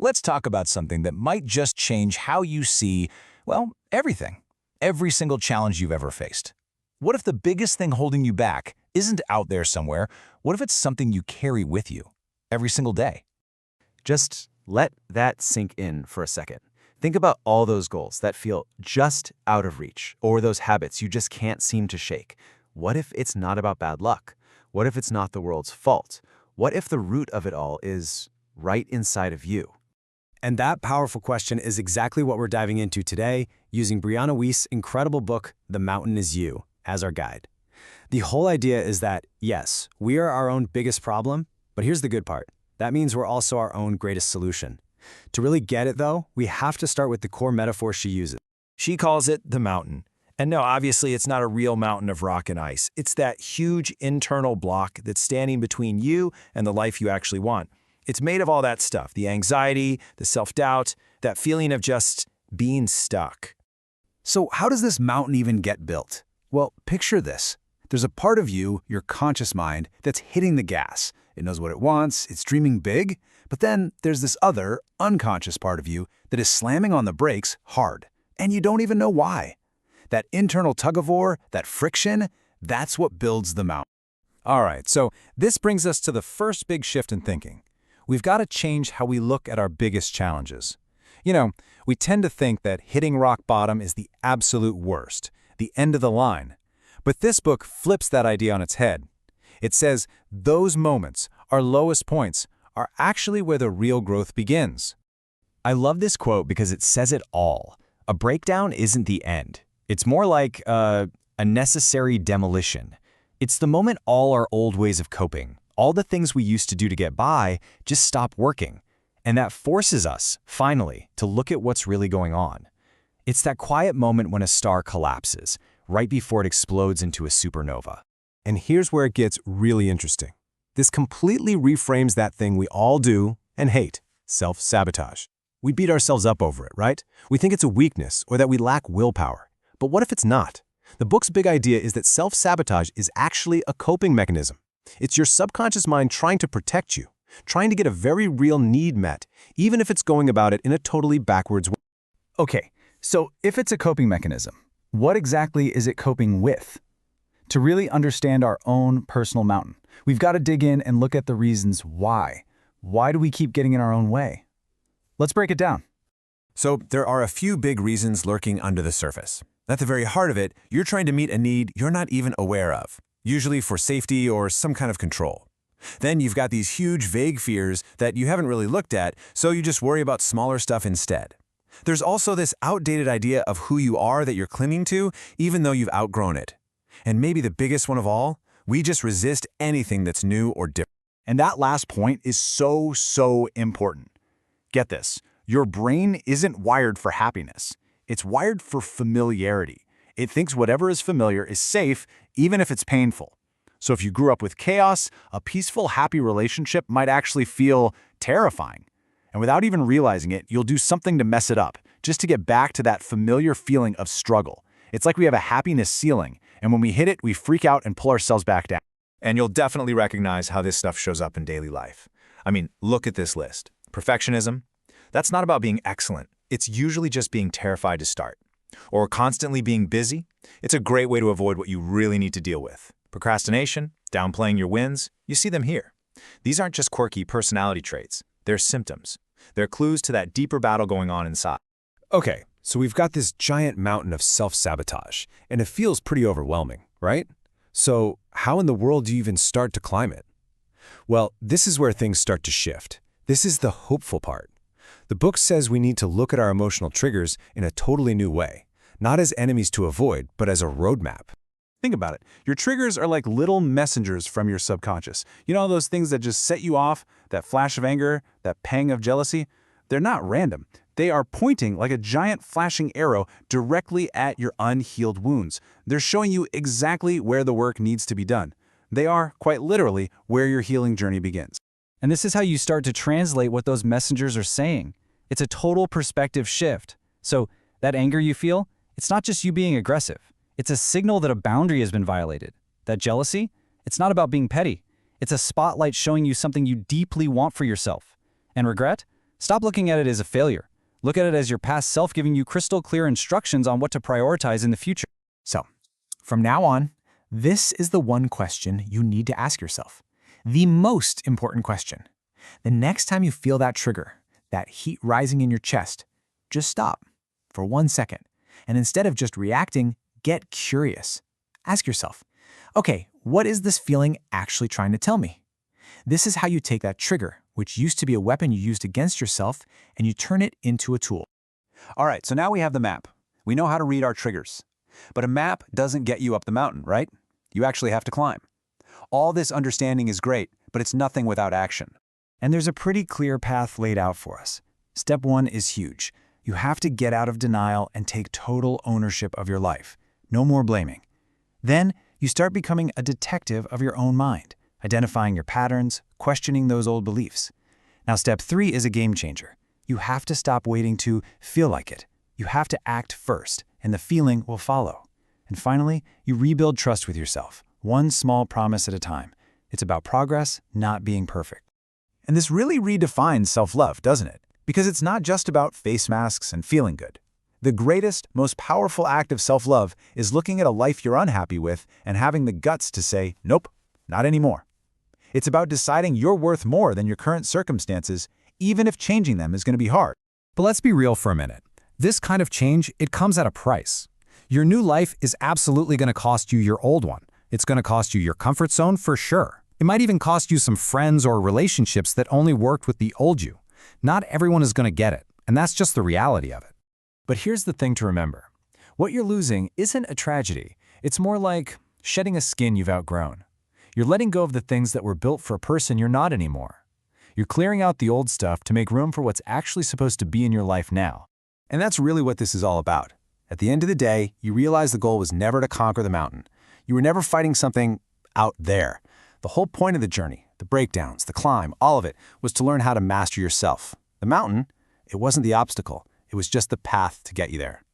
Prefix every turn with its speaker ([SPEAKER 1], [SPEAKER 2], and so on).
[SPEAKER 1] let's talk about something that might just change how you see, well, everything. Every single challenge you've ever faced. What if the biggest thing holding you back isn't out there somewhere? What if it's something you carry with you every single day?
[SPEAKER 2] Just let that sink in for a second. Think about all those goals that feel just out of reach, or those habits you just can't seem to shake. What if it's not about bad luck? What if it's not the world's fault? What if the root of it all is right inside of you?
[SPEAKER 3] And that powerful question is exactly what we're diving into today, using Brianna Wiest's incredible book, The Mountain Is You, as our guide. The whole idea is that, yes, we are our own biggest problem, but here's the good part. That means we're also our own greatest solution. To really get it, though, we have to start with the core metaphor she uses.
[SPEAKER 1] She calls it the mountain. And no, obviously, it's not a real mountain of rock and ice. It's that huge internal block that's standing between you and the life you actually want. It's made of all that stuff, the anxiety, the self-doubt, that feeling of just being stuck.
[SPEAKER 3] So how does this mountain even get built? Well, picture this. There's a part of you, your conscious mind, that's hitting the gas. It knows what it wants, it's dreaming big, but then there's this other, unconscious part of you that is slamming on the brakes hard, and you don't even know why. That internal tug-of-war, that friction, that's what builds the mountain.
[SPEAKER 1] All right, so this brings us to the first big shift in thinking. We've got to change how we look at our biggest challenges. You know, we tend to think that hitting rock bottom is the absolute worst, the end of the line. But this book flips that idea on its head. It says those moments, our lowest points, are actually where the real growth begins.
[SPEAKER 4] I love this quote because it says it all. A breakdown isn't the end. It's more like a necessary demolition. It's the moment all our old ways of coping, all the things we used to do to get by, just stop working. And that forces us, finally, to look at what's really going on. It's that quiet moment when a star collapses, right before it explodes into a supernova.
[SPEAKER 5] And here's where it gets really interesting. This completely reframes that thing we all do and hate, self-sabotage. We beat ourselves up over it, right? We think it's a weakness or that we lack willpower. But what if it's not? The book's big idea is that self-sabotage is actually a coping mechanism. It's your subconscious mind trying to protect you, trying to get a very real need met, even if it's going about it in a totally backwards way.
[SPEAKER 6] Okay, so if it's a coping mechanism, what exactly is it coping with? To really understand our own personal mountain, we've got to dig in and look at the reasons why. Why do we keep getting in our own way? Let's break it down.
[SPEAKER 5] So there are a few big reasons lurking under the surface. At the very heart of it, you're trying to meet a need you're not even aware of, usually for safety or some kind of control. Then you've got these huge, vague fears that you haven't really looked at, so you just worry about smaller stuff instead. There's also this outdated idea of who you are that you're clinging to, even though you've outgrown it. And maybe the biggest one of all, we just resist anything that's new or different.
[SPEAKER 6] And that last point is so important. Get this, your brain isn't wired for happiness. It's wired for familiarity. It thinks whatever is familiar is safe, even if it's painful. So if you grew up with chaos, a peaceful, happy relationship might actually feel terrifying. And without even realizing it, you'll do something to mess it up, just to get back to that familiar feeling of struggle. It's like we have a happiness ceiling, and when we hit it, we freak out and pull ourselves back down.
[SPEAKER 1] And you'll definitely recognize how this stuff shows up in daily life. I mean, look at this list. Perfectionism. That's not about being excellent. It's usually just being terrified to start. Or constantly being busy. It's a great way to avoid what you really need to deal with. Procrastination, downplaying your wins, you see them here. These aren't just quirky personality traits. They're symptoms. They're clues to that deeper battle going on inside.
[SPEAKER 5] Okay, so we've got this giant mountain of self-sabotage, and it feels pretty overwhelming, right? So how in the world do you even start to climb it? Well, this is where things start to shift. This is the hopeful part. The book says we need to look at our emotional triggers in a totally new way, not as enemies to avoid, but as a roadmap.
[SPEAKER 3] Think about it. Your triggers are like little messengers from your subconscious. You know those things that just set you off, that flash of anger, that pang of jealousy? They're not random. They are pointing like a giant flashing arrow directly at your unhealed wounds. They're showing you exactly where the work needs to be done. They are, quite literally, where your healing journey begins.
[SPEAKER 6] And this is how you start to translate what those messengers are saying. It's a total perspective shift. So that anger you feel, it's not just you being aggressive. It's a signal that a boundary has been violated. That jealousy, it's not about being petty. It's a spotlight showing you something you deeply want for yourself. And regret,
[SPEAKER 7] Stop looking at it as a failure. Look at it as your past self giving you crystal clear instructions on what to prioritize in the future.
[SPEAKER 3] So, from now on, this is the one question you need to ask yourself. The most important question. The next time you feel that trigger, that heat rising in your chest, just stop for 1 second. And instead of just reacting, get curious. Ask yourself, okay, what is this feeling actually trying to tell me? This is how you take that trigger, which used to be a weapon you used against yourself, and you turn it into a tool.
[SPEAKER 2] All right, so now we have the map. We know how to read our triggers. But a map doesn't get you up the mountain, right? You actually have to climb. All this understanding is great, but it's nothing without action.
[SPEAKER 7] And there's a pretty clear path laid out for us. Step 1 is huge. You have to get out of denial and take total ownership of your life. No more blaming. Then, you start becoming a detective of your own mind, identifying your patterns, questioning those old beliefs. Now, step 3 is a game changer. You have to stop waiting to feel like it. You have to act first, and the feeling will follow. And finally, you rebuild trust with yourself, one small promise at a time. It's about progress, not being perfect.
[SPEAKER 6] And this really redefines self-love, doesn't it? Because it's not just about face masks and feeling good. The greatest, most powerful act of self-love is looking at a life you're unhappy with and having the guts to say, nope, not anymore. It's about deciding you're worth more than your current circumstances, even if changing them is going to be hard.
[SPEAKER 3] But let's be real for a minute. This kind of change, it comes at a price. Your new life is absolutely going to cost you your old one. It's going to cost you your comfort zone for sure. It might even cost you some friends or relationships that only worked with the old you. Not everyone is going to get it, and that's just the reality of it.
[SPEAKER 7] But here's the thing to remember. What you're losing isn't a tragedy. It's more like shedding a skin you've outgrown. You're letting go of the things that were built for a person you're not anymore. You're clearing out the old stuff to make room for what's actually supposed to be in your life now.
[SPEAKER 2] And that's really what this is all about. At the end of the day, you realize the goal was never to conquer the mountain. You were never fighting something out there. The whole point of the journey, the breakdowns, the climb, all of it, was to learn how to master yourself. The mountain, it wasn't the obstacle. It was just the path to get you there.